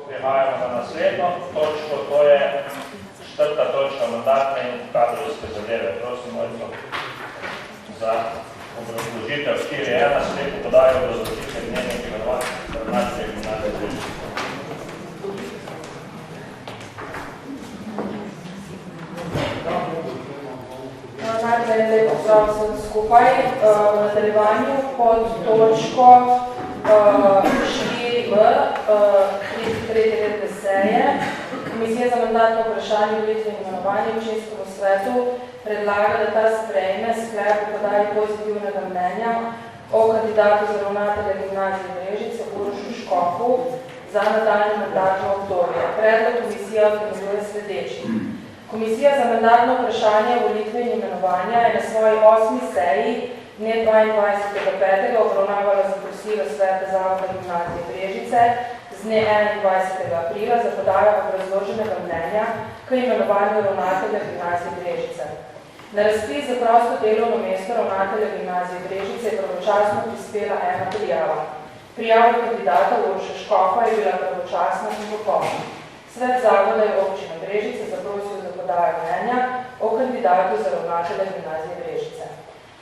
prihajamo na naslednjo točko, to je 4. točka mandatne in kadrovske zadeve. Prosim, Mojco, za obrazložitev 4.1. Slepo podajo obrazložitev dnevnih imenovanj ravnateljev gimnazije Brežice. Najprej lepo pozdrav vsem skupaj. V nadaljevanju pod točko 4b, tretje redne seje, Komisija za mandatno vprašanje, volitve in imenovanje v občinskemu svetu predlaga, da ta sprejme sklep o podaji pozitivnega mnenja o kandidatu za ravnatelja gimnazije Brežice Urošu Škofu za nadaljnje mandatno obdobje. Predlog komisija organizuje sledeči. Komisija za mandatno vprašanje, volitve in imenovanja je na svoji 8. seji dne 22.5. obravnavala zaprosilo Sveta zavoda gimnazije Brežice z dne 21. aprila za podajo obrazloženega mnenja k imenovanju ravnatelja gimnazije Brežice. Na razpis za prosto delovno mesto ravnatelja gimnazije Brežice je pravočasno prispela ena prijava. Prijava kandidata Uroša Škofa je bila pravočasna in popolna. Svet zavoda je občino Brežice zaprosil za podajo mnenja o kandidatu za ravnatelja gimnazije Brežice.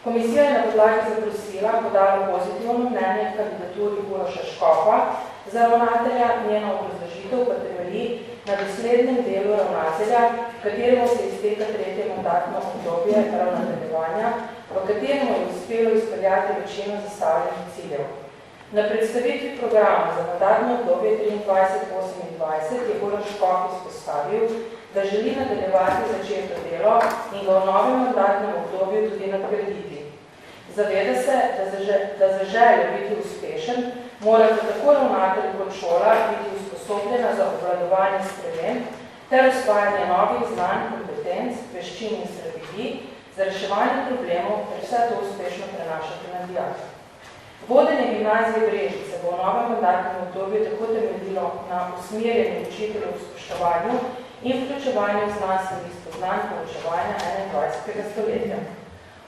Komisija je na podlagi zaprosila podala pozitivno mnenje k kandidaturi Uroša Škofa za ravnatelja, njeno obrazložitev pa temelji na doslednem delu ravnatelja, kateremu se izteka 3. mandatno obdobje ravnateljevanja, v kateremu je uspelo izpeljati večino zastavljenih ciljev. Na predstavitvi programa za mandatno obdobje 23-28 je Uroš Škof izpostavil, da želi nadaljevati začeto delo in ga v novem mandatnem obdobju tudi nadgraditi. Zaveda se, da za željo biti uspešen, mora tako ravnatelj kot šola biti usposobljena za obvladovanje sprememb ter usvajanje novih znanj, kompetenc, veščin in strategij za reševanje problemov ter vse to uspešno prenašati na dijake. Vodenje gimnazije Brežice bo v novem mandatnem obdobju tako temeljilo na usmerjenju učiteljev v spoštovanju in vključevanju znanstvenih spoznanj poučevanja 21. stoletja.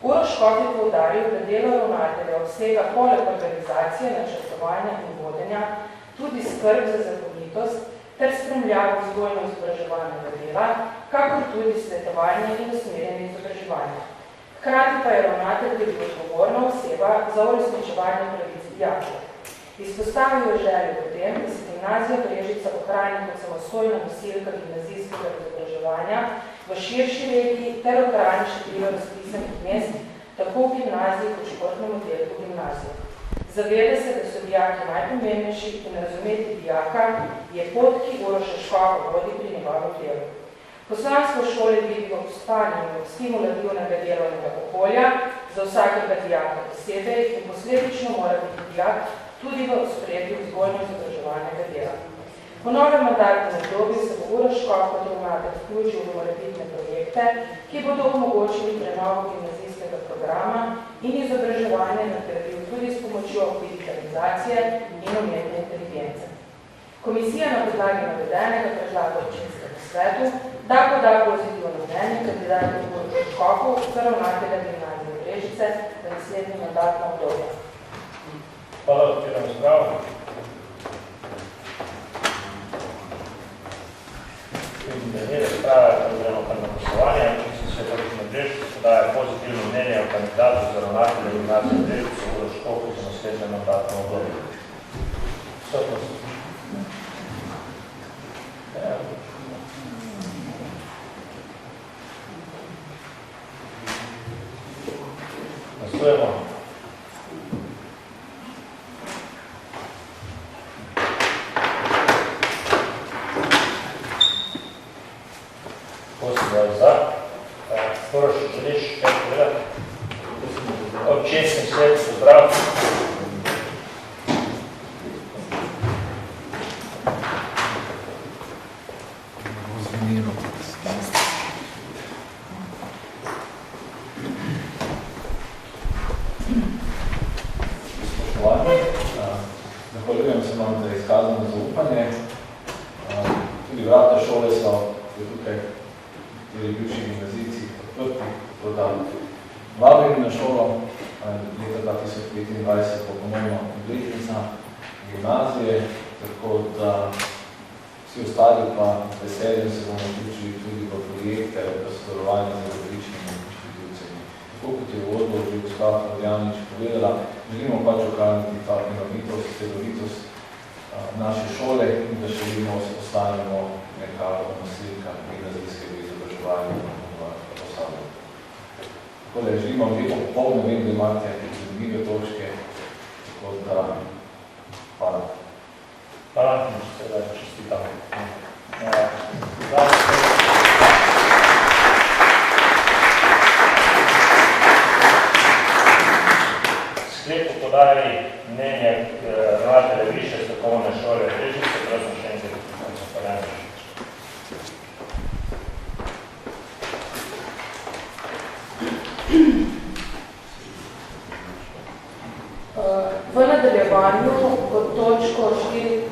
Uroš Škof je poudaril, da delo ravnatelja obsega poleg organizacije, načrtovanja in vodenja tudi skrb za zakonitost ter spremljavo vzgojno-izobraževalnega dela, kakor tudi svetovanje in usmerjanje izobraževanja. Hkrati pa je ravnatelj tudi odgovorna oseba za uresničevanje pravic dijakov. Izpostavil je željo potem, da se gimnazija Brežica ohrani kot samostojna nosilka gimnazijskega izobraževanja v širši regiji ter ohrani število razpisanih mest tako v gimnaziji kot športnem oddelku gimnazije. Zaveda se, da so dijaki najpomembnejši in razumeti dijaka je pot, ki Uroša Škofa vodi pri njegovem delu. Poslanstvo šole vidi v ustvarjanju stimulativnega delovnega okolja za vsakega dijaka posebej in posledično mora biti dijak tudi v ospredju vzgojno-izobraževalnega dela. Po novem mandatnem obdobju se bo Uroš Škof kot ravnatelj vključil v morebitne projekte, ki bodo omogočili prenovo gimnazijskega programa in izobraževanje nadgradil tudi s pomočjo digitalizacije in umetne inteligence. Komisija na podlagi navedenega predlaga občinskemu svetu, da poda pozitivno mnenje kandidatu Urošu Škofu za ravnatelja gimnazije Brežice za naslednje mandatno obdobje. Hvala, odpiram spravo. Vidim, da je razprava, da gremo kar na poslovanje. Občinski svet občine Brežice podaja pozitivno mnenje o kandidatu za ravnatelja gimnazije Brežice Urošu Škofu za naslednje mandatno obdobje. Sotnost. Glasujemo. Za. Uroš, želiš kaj povedati? Občinski svet, pozdrav. Spoštovani, zahvaljujem se vam za izkazano zaupanje. Tudi vrata šole so tukaj tudi bivši gimnazijci odprti, tako da vabim na šolo leta 2025 po ponovno obletnica gimnazije, tako da Vsi ostali pa veseljem se bomo vključili tudi v projekte v sodelovanju z različnimi inštitucijami. Tako kot je v odboru že gospa Fabijanič povedala, želimo pač ohraniti ta enovitost, celovitost naše šole in da želimo ostanemo nekako nasilka gimnazijskega izobraževanja v Posavju. Tako da želimo lepo popolno, vem, da imate zanimive točke, tako da hvala. Hvala, seveda čestitam. Sklep o podaji mnenja ravnatelja Višje strokovne šole Brežice, prosim še enkrat. V nadaljevanju pod točko 3.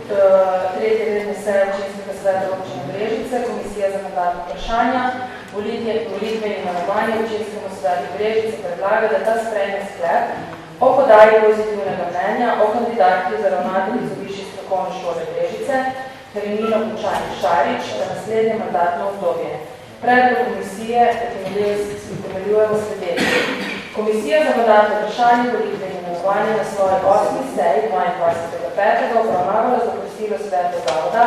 redne seje občinskega sveta občine Brežice, Komisija za mandatna vprašanja, volitve in imenovanje občinskemu svetu Brežice predlaga, da ta sprejme sklep o podaji pozitivnega mnenja o kandidatki za ravnateljico Višje strokovne šole Brežice, Hermino Pučani-Šarič, za naslednje mandatno obdobje. Predlog komisije utemeljujemo sledeče. Komisija za mandatno vprašanje, volitve in imenovanje na svoji 8. seji 22.5. obravnavala zaprosilo sveta zavoda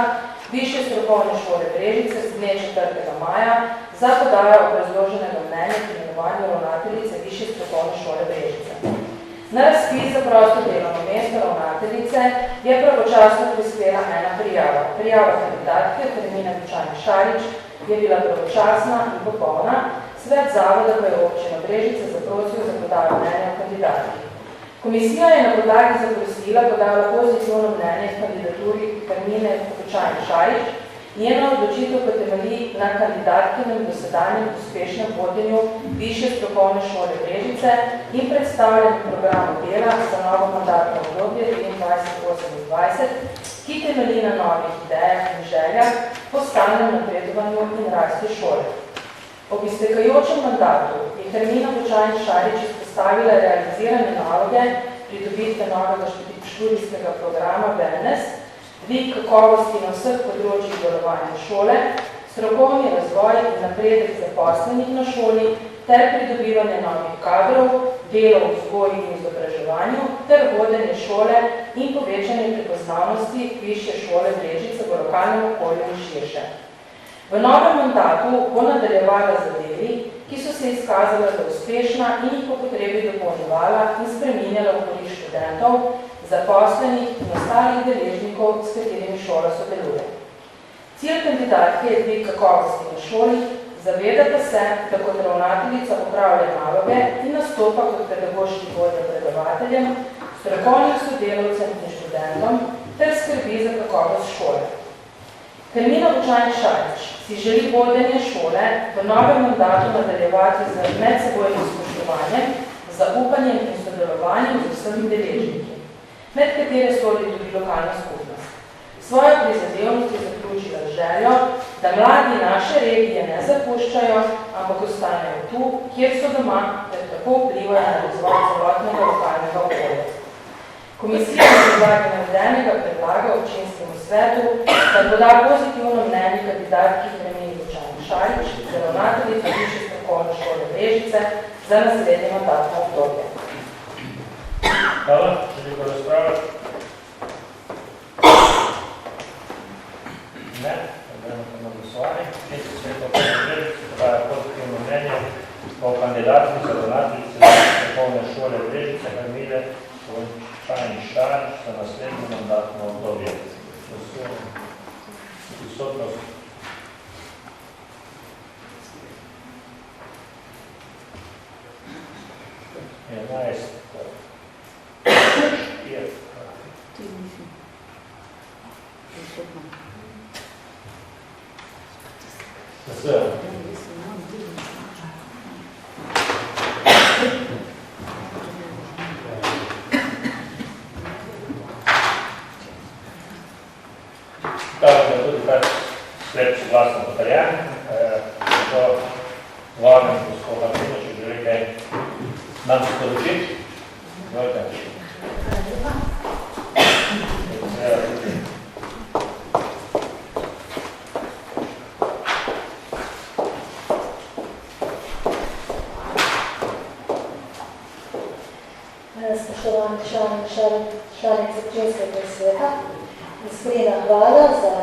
Višje strokovne šole Brežice z dne 4. maja za podajo obrazloženega mnenja k imenovanju ravnateljice Višje strokovne šole Brežice. Na razpis za prosto delovno mesto ravnateljice je pravočasno prispela ena prijava. Prijava kandidatke Hermine Pučani-Šarič je bila pravočasna in popolna, svet zavoda pa je občino Brežice zaprosil za podajo mnenja o kandidatki. Komisija je na podlagi zaprosila podala pozitivno mnenje k kandidaturi Hermine Pučani-Šarič. Njena odločitev pa temelji na kandidatkinem dosedanjem uspešnem vodenju Višje strokovne šole Brežice in predstavljanju programu dela za novo mandatno obdobje 2023-2028, ki temelji na novih idejah in željah po stalnem napredovanju in rasti šole. Ob iztekajočem mandatu je Hermina Pučani-Šarič izpostavila realizirane naloge pridobitve novega študijskega programa Wellness, dvig kakovosti na vseh področjih delovanja šole, strokovni razvoj in napredek zaposlenih na šoli ter pridobivanje novih kadrov, delo v vzgoji in izobraževanju ter vodenje šole in povečanje prepoznavnosti Višje šole Brežice v lokalnem okolju in širše. V novem mandatu bo nadaljevala z deli, ki so se izkazala za uspešna in jih po potrebi dopolnjevala in spreminjala v korist študentov, zaposlenih in ostalih deležnikov, s katerimi šola sodeluje. Cilj kandidatke je dvig kakovosti na šoli, zaveda pa se, da kot ravnateljica opravlja naloge in nastopa kot pedagoški vodja predavateljem, strokovnim sodelavcem in študentom ter skrbi za kakovost šole. Hermina Pučani-Šarič si želi vodenje šole v novem mandatu nadaljevati z medsebojnim spoštovanjem, zaupanjem in sodelovanjem z vsemi deležniki, med katere sodi tudi lokalna skupnost. Svojo prizadevnost je zaključila željo, da mladi naše regije ne zapuščajo, ampak ostanejo tu, kjer so doma, ter tako vplivajo na razvoj celotnega lokalnega okolja. Komisija na podlagi navedenega predlaga občinskemu svetu, da poda pozitivno mnenje kandidatki Hermini Pučani-Šarič za ravnateljico Višje strokovne šole Brežice za naslednje mandatno obdobje. Hvala, želim razpravljati. Ne, gremo na glasovanje. Občinski svet občine Brežice podaja pozitivno mnenje o kandidatki za ravnateljico Višje strokovne šole Brežice Hermine Pučani-Šarič za naslednje mandatno obdobje. Prisotnost. Tako da tudi kar sklep soglasno potrjen. Zato vabim gospoda Martino, če želi kaj nam sporočiti. Izvolite. spoštovani članice občinskega sveta. Iskrena hvala za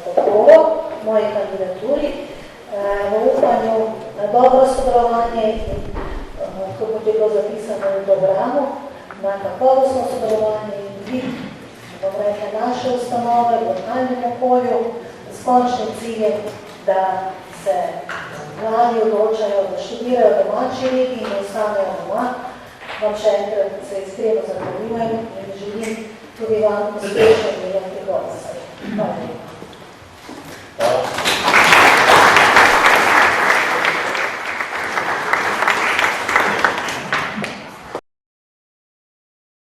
podporo moji kandidaturi v upanju na dobro sodelovanje in, kot je bilo zapisano v programu, na kakovostno sodelovanje in dvig, bom rekla, naše ustanove v lokalnem okolju s končnim ciljem, da se mladi odločajo, da študirajo v domači regiji in ostanejo doma. Vam še enkrat se iskreno zahvaljujem in želim tudi vam uspešno